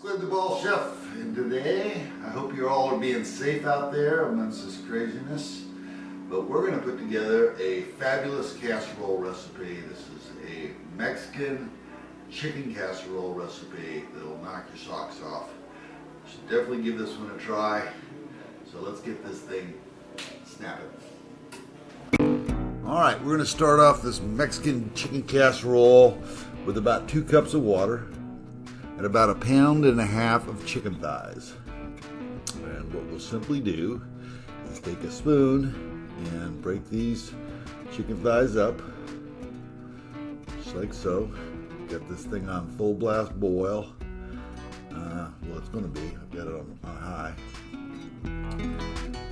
Squid the Ball Chef, and today I hope you all are being safe out there amongst this craziness. But we're going to put together a fabulous casserole recipe. This is a Mexican chicken casserole recipe that'll knock your socks off. You should definitely give this one a try. So let's get this thing snapping. Alright, we're going to start off this Mexican chicken casserole with about 2 cups of water and about 1.5 pounds of chicken thighs. And what we'll simply do is take a spoon and break these chicken thighs up, just like so. Get this thing on full blast boil. Well, it's going to be. I've got it on high.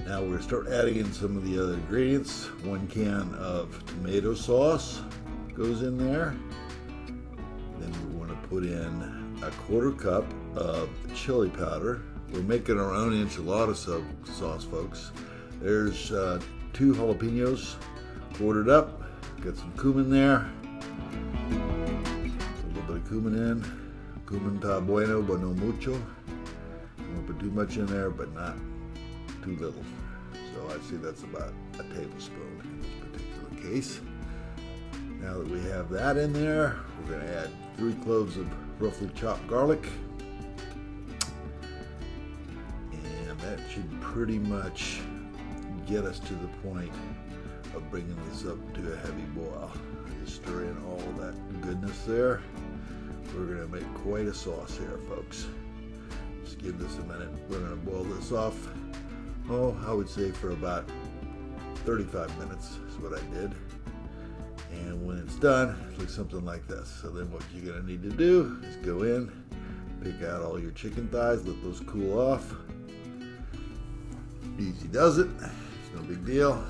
Now we're going to start adding in some of the other ingredients. 1 can of tomato sauce goes in there. Then we're going to put in 1/4 cup of chili powder. We're making our own enchilada sauce, folks. There's 2 jalapenos quartered up. Got some cumin there. A little bit of cumin in. Cumin está bueno, but no mucho. Don't put too much in there, but not too little. So I'd say that's about a tablespoon in this particular case. Now that we have that in there, we're going to add 3 cloves of roughly chopped garlic. And that should pretty much get us to the point of bringing this up to a heavy boil. Just stir in all of that goodness there. We're going to make quite a sauce here, folks. Just give this a minute. We're going to boil this off, I would say for about 35 minutes is what I did. And when it's done, it looks something like this. So then what you're going to need to do is go in, pick out all your chicken thighs, let those cool off. Easy does it. It's no big deal.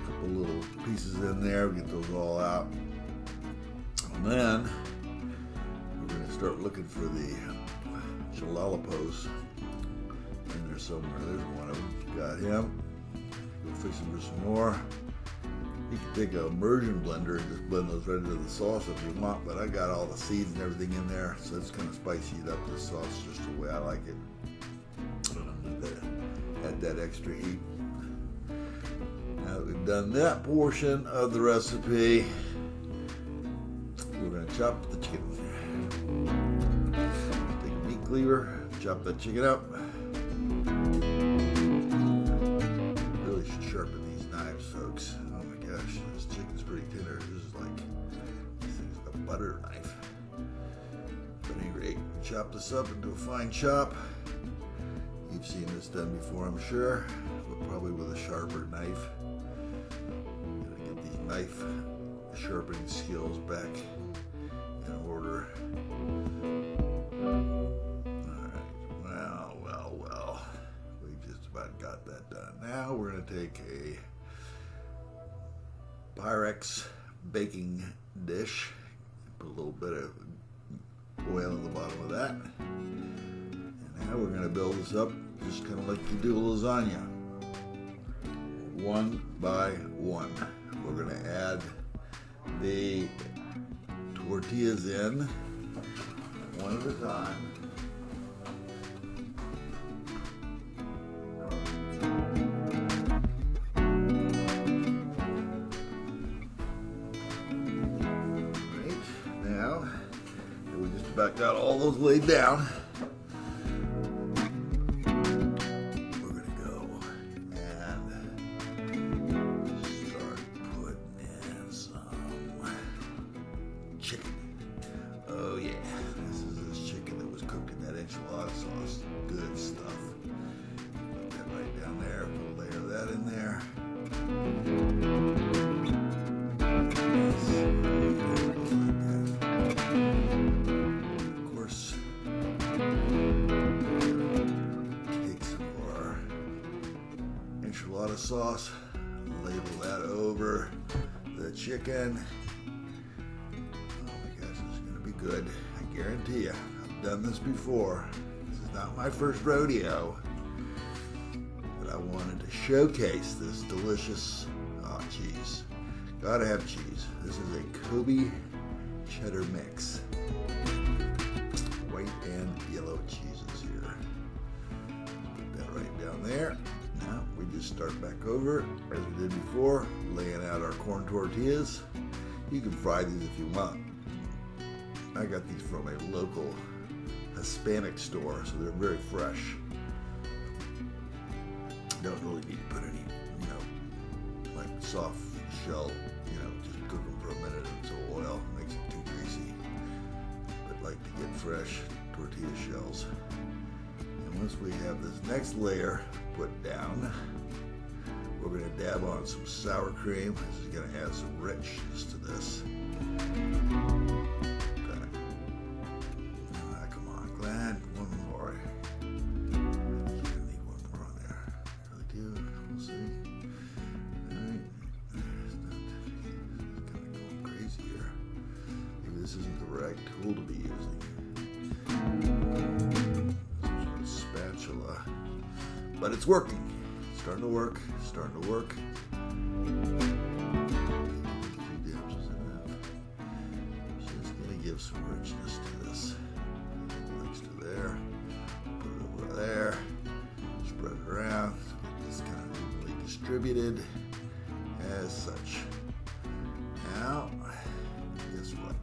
Couple little pieces in there, get those all out. And then we're going to start looking for the enchiladas in there somewhere. There's one of them. Got him. Go fishing for some more. You can take an immersion blender and just blend those right into the sauce if you want, but I got all the seeds and everything in there, so it's kind of spicied up the sauce just the way I like it. And I'm going to add that extra heat. Now that we've done that portion of the recipe, we're going to chop the chicken. Cleaver, chop that chicken up. Really should sharpen these knives, folks. Oh my gosh, this chicken's pretty tender. This thing's a butter knife. But at any rate, chop this up into a fine chop. You've seen this done before, I'm sure, but probably with a sharper knife. Gotta get these knife sharpening skills back in order. Got that done. Now we're going to take a Pyrex baking dish, put a little bit of oil in the bottom of that, and now we're going to build this up just kind of like you do a lasagna, 1 by 1. We're going to add the tortillas in one at a time. About got all those laid down. We're gonna go and start putting in some chicken. Oh yeah, this is this chicken that was cooked in that enchilada sauce. Good stuff. Put that right down there. Put a layer of that in there. Enchilada sauce, label that over the chicken. Oh my gosh, this is going to be good. I guarantee you. I've done this before. This is not my first rodeo, but I wanted to showcase this delicious cheese. Gotta have cheese. This is a Kobe cheddar mix. White and yellow cheeses here. Put that right down there. Now we just start back over as we did before, laying out our corn tortillas. You can fry these if you want. I got these from a local Hispanic store, so they're very fresh. Don't really need to put any, like soft shell, just cook them for a minute until oil makes it too greasy. But like to get fresh tortilla shells. And once we have this next layer put down, we're going to dab on some sour cream. This is going to add some richness to this. Come on, Glenn, one more. This isn't the right tool to be using. Spatula. But it's working. It's starting to work. It's starting to work. Just going to give some richness to this. Next to there. Put it over there. Spread it around. So get this kind of evenly distributed as such. Now, guess what?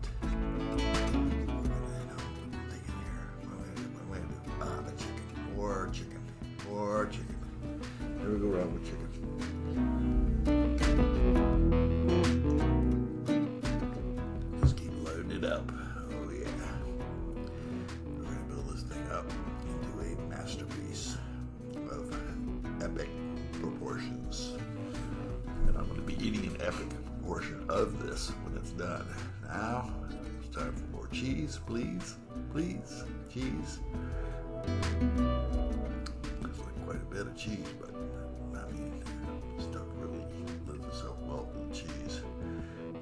More chicken. Never go wrong with chicken. Just keep loading it up. Oh yeah. We're going to build this thing up into a masterpiece of epic proportions. And I'm going to be eating an epic proportion of this when it's done. Now, it's time for more cheese, please. Please, cheese. Looks like quite a bit of cheese, but stuff really lends itself well to the cheese.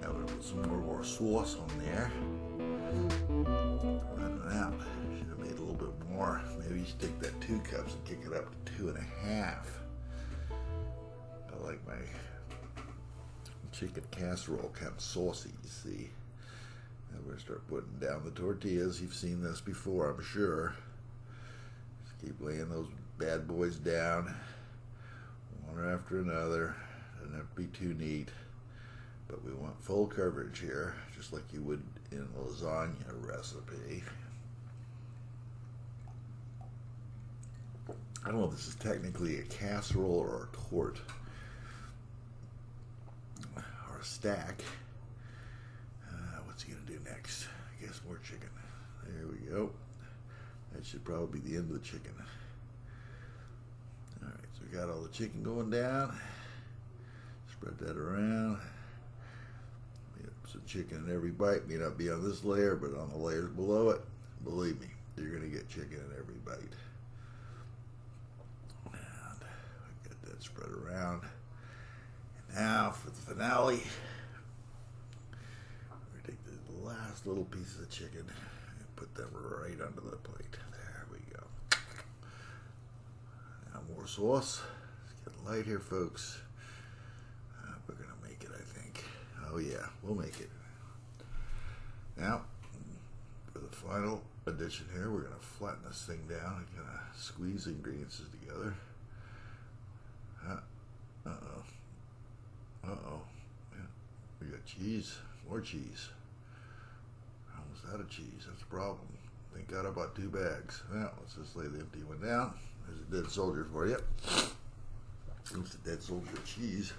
Now we're going to put some more sauce on there. Running out. Should have made a little bit more. Maybe you should take that 2 cups and kick it up to 2.5. I like my chicken casserole kind of saucy, you see. Now we're going to start putting down the tortillas. You've seen this before, I'm sure. Just keep laying those bad boys down, one after another. Doesn't have to be too neat, but we want full coverage here, just like you would in a lasagna recipe. I don't know if this is technically a casserole or a torte. Or a stack. What's he going to do next? I guess more chicken. There we go. That should probably be the end of the chicken. Alright, so we got all the chicken going down. Spread that around. We have some chicken in every bite. May not be on this layer, but on the layers below it, believe me, you're going to get chicken in every bite. And we got that spread around. And now for the finale, we're going to take the last little pieces of chicken and put them right under the plate. There we go. Now more sauce. It's getting light here, folks. We're going to make it, I think. Oh yeah, we'll make it. Now, for the final addition here, we're going to flatten this thing down and kind of squeeze the ingredients together. Uh-oh. Yeah, we got cheese. More cheese. Almost out of cheese. That's a problem. Thank God I bought 2 bags. Now, let's just lay the empty one down. There's a dead soldier for you. Oops, a dead soldier of cheese.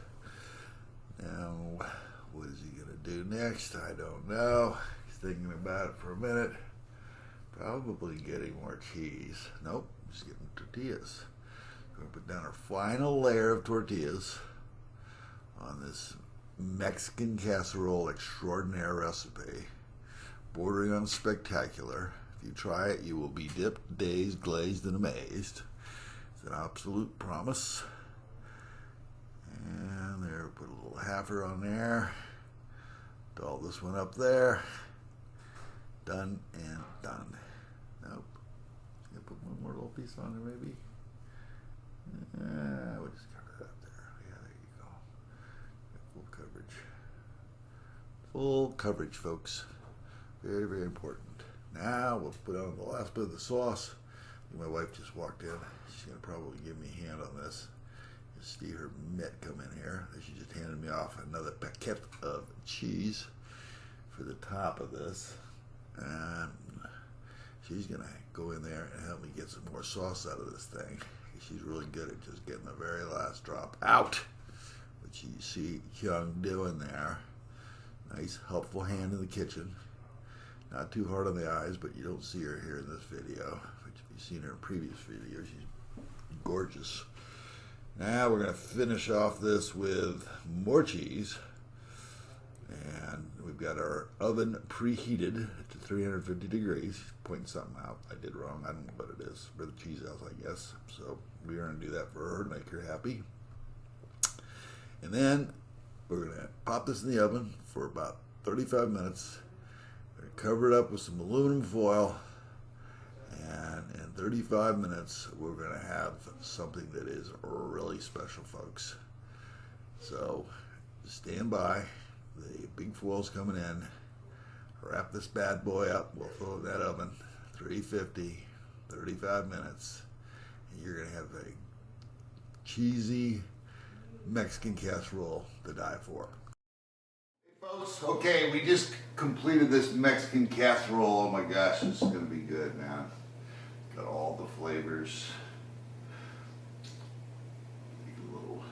Now, what is he going to do next? I don't know. He's thinking about it for a minute. Probably getting more cheese. Nope, just getting tortillas. We're going to put down our final layer of tortillas on this Mexican Casserole Extraordinaire Recipe. Bordering on spectacular. If you try it, you will be dipped, dazed, glazed, and amazed. It's an absolute promise. And there, put a little halfer on there. Doll this one up there. Done and done. Nope. Gonna put one more little piece on there, maybe. We'll just cover it up there. Yeah, there you go. Full coverage. Full coverage, folks. Very, very important. Now we'll put on the last bit of the sauce. My wife just walked in. She's going to probably give me a hand on this. You see her mitt come in here. She just handed me off another packet of cheese for the top of this. And she's going to go in there and help me get some more sauce out of this thing. She's really good at just getting the very last drop out, which you see Young doing there. Nice, helpful hand in the kitchen. Not too hard on the eyes, but you don't see her here in this video. But you've seen her in previous videos. She's gorgeous. Now we're going to finish off this with more cheese. And we've got our oven preheated to 350 degrees. Pointing something out. I did wrong. I don't know what it is. For the cheese house, I guess. So we're going to do that for her to make her happy. And then we're going to pop this in the oven for about 35 minutes. We're going to cover it up with some aluminum foil. And in 35 minutes, we're going to have something that is really special, folks. So stand by. The big foil's coming in. Wrap this bad boy up. We'll throw it in that oven. 350, 35 minutes. And you're going to have a cheesy Mexican casserole to die for. Hey folks, okay, we just completed this Mexican casserole. Oh my gosh, this is going to be good, man. Got all the flavors. Take a little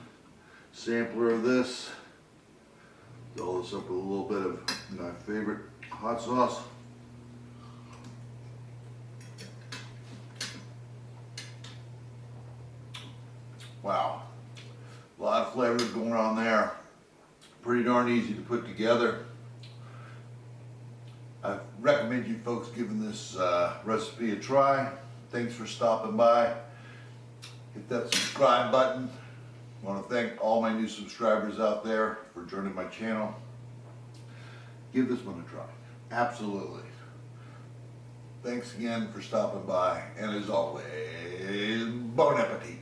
sampler of this. Fill this up with a little bit of my favorite hot sauce. Wow, a lot of flavors going on there. Pretty darn easy to put together. I recommend you folks giving this recipe a try. Thanks for stopping by. Hit that subscribe button. I want to thank all my new subscribers out there for joining my channel. Give this one a try. Absolutely. Thanks again for stopping by. And as always, bon appetit.